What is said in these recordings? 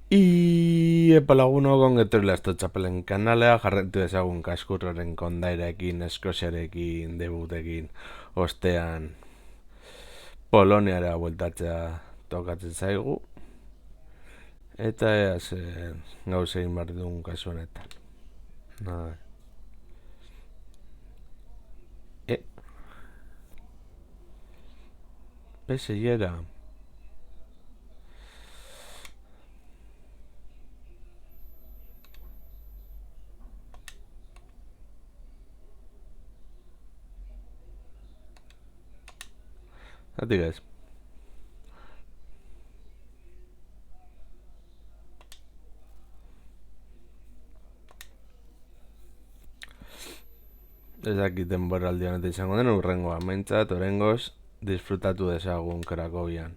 Epa lagunok ongetorri lasto txapelen kanalea, jarretu ezagun kaskurroren kondairekin, Eskoziarekin, debutekin, ostean Poloniara bueltatzea tokatzen zaigu. Eta ea zen gauzein behar dugun kasu honetan. PSG-era. Zatik ez. Ez dakit denboraldi honetan izango den urrengoa. Maintzat, orengoz, disfrutatu dezagun Krakowian.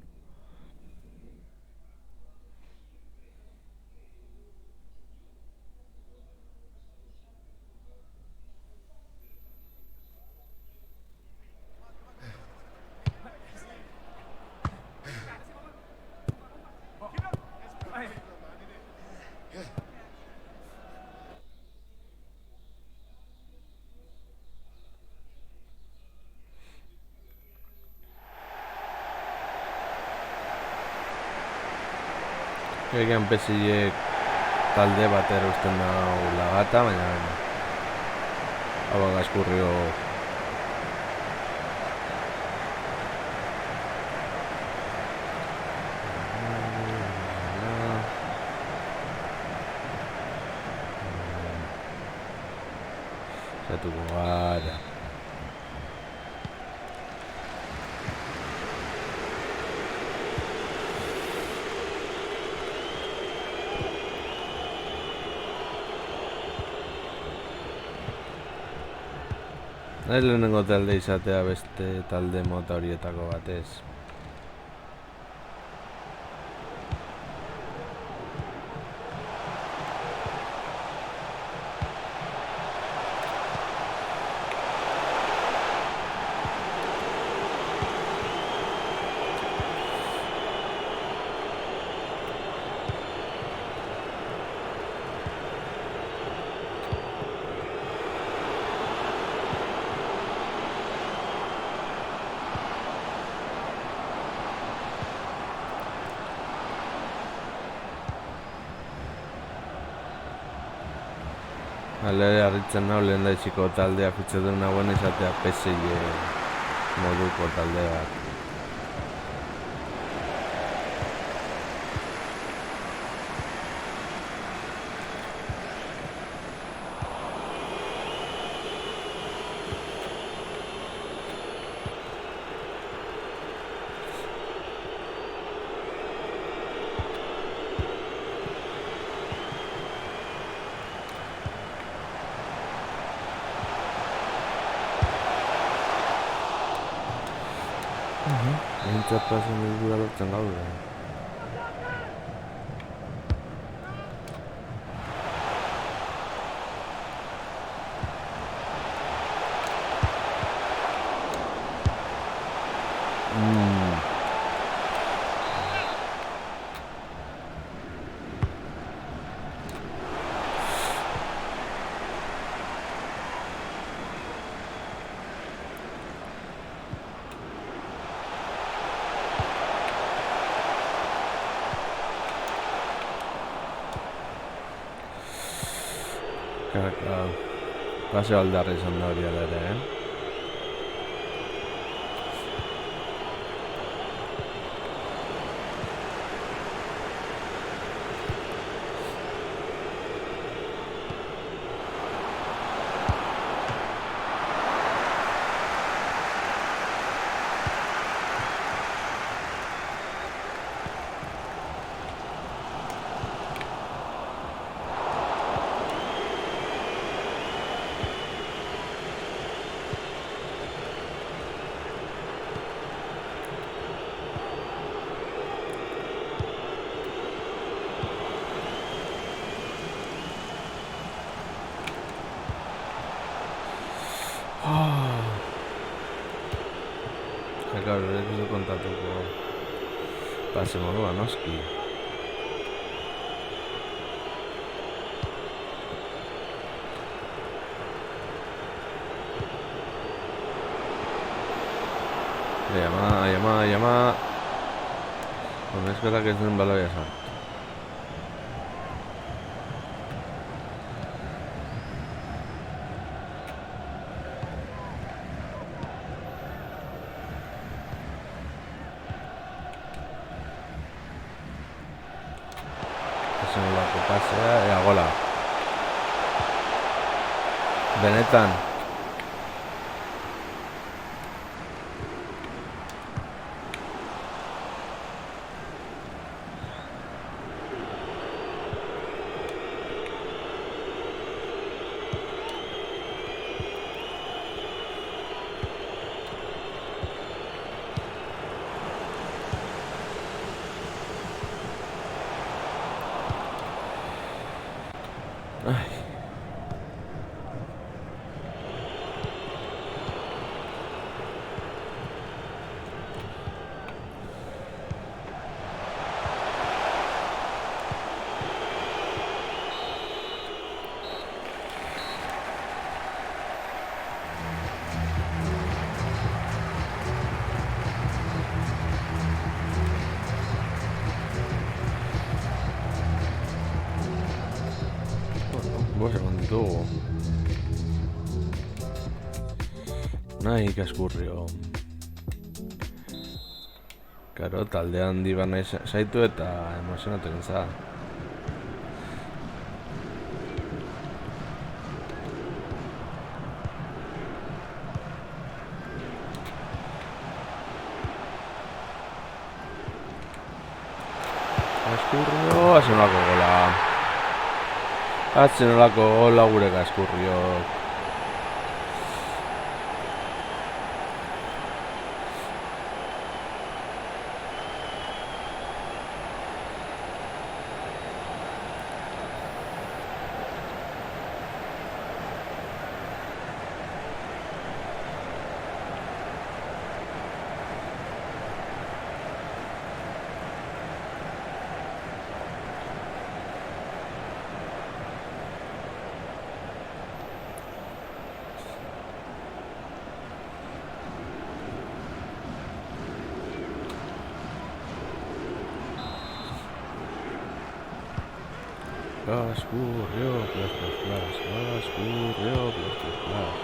Egean PSG talde bat erosten da lagata, baina hau gaskurrio zatuko gara. Ez lehenengo talde izatea beste talde mota horietako batez. Alere harritzen nau lehen daiziko taldea fitxatu nagoen izatea PSG moduko talde bat. Mintzat pasen helbura lortzen gaude. Paseo aldarri izan da hori ere, Gaur ez du kontatuko pase modua noski. Llama. Bueno, es verdad que es un baloia sartu. Esan olako pasea, ea gola. Benetan. Ai. Bost egon ditugu. Nahi kaskurrio. Karo, talde handi bat nahi zaitu eta emozionatu egin za. Kaskurrio, hazen olako gola. Hazen olako gola gure kaskurriok. Kaskurrio, plas. Kaskurrio, plas.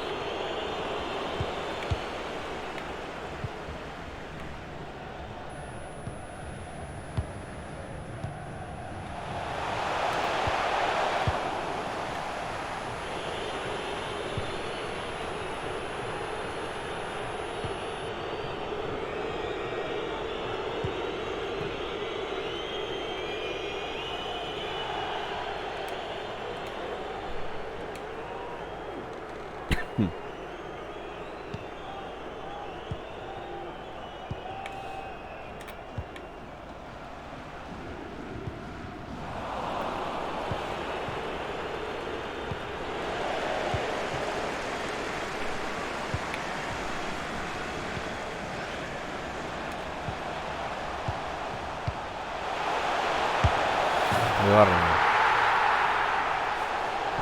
Bigarren.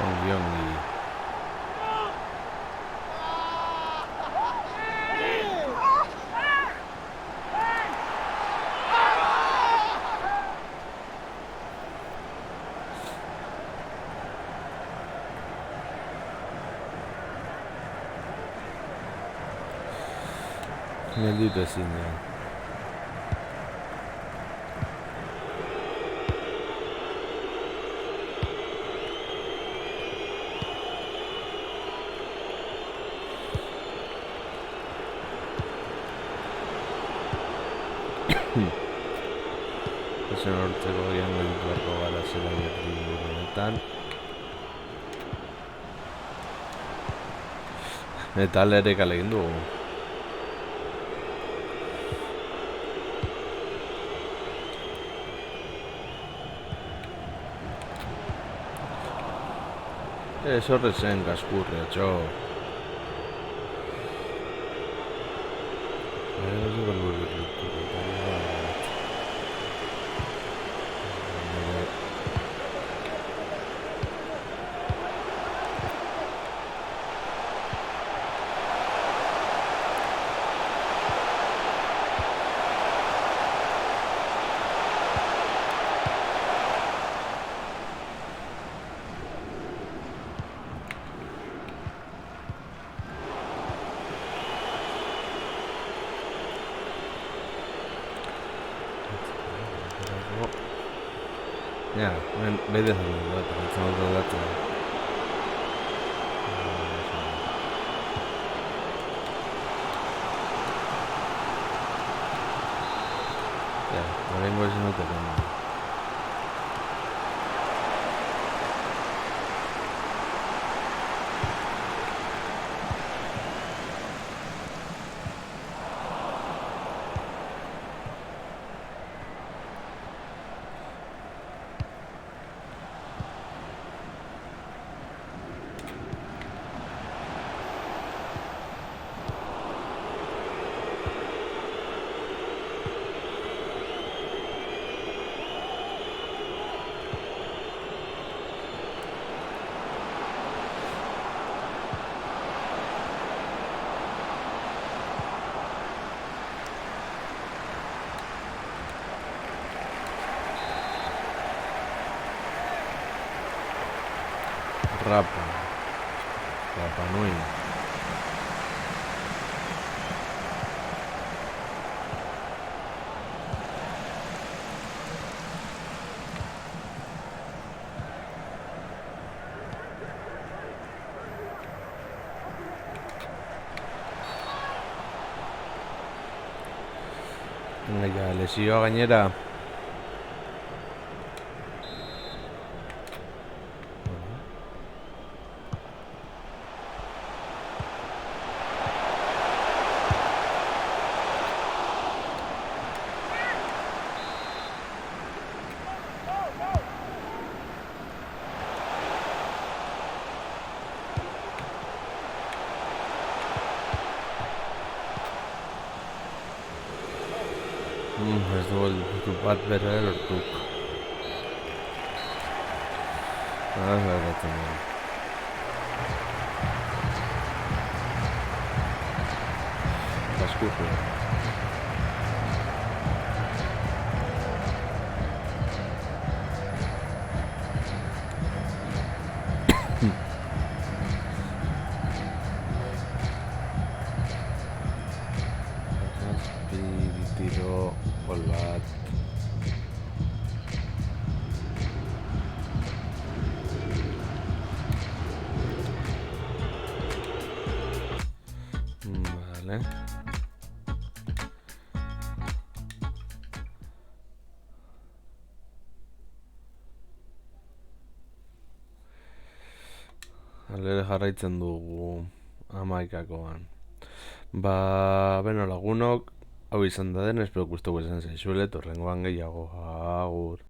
Ongi. Gelditu ezin da. Ezen hortzeko gian gelditu beharko gara zela honetan. Eta alde kale egin dugu. Ez horre zen kaskurria, txo. Oh. Ja, bede zan dut, galtzen dut aldatzea. Ja, horrengo ezin dut egin. Rapa Nui. Ja, lesioa gainera. Ez du helburu bat bere lortuk. Gertatzen da. Eskutu. Tiro gol bat. Vale. Alere jarraitzen dugu 11koan. Beno lagunok, hau izan da den, espero gustoko izan zaizuela, eta horrengoan gehiago. Agur.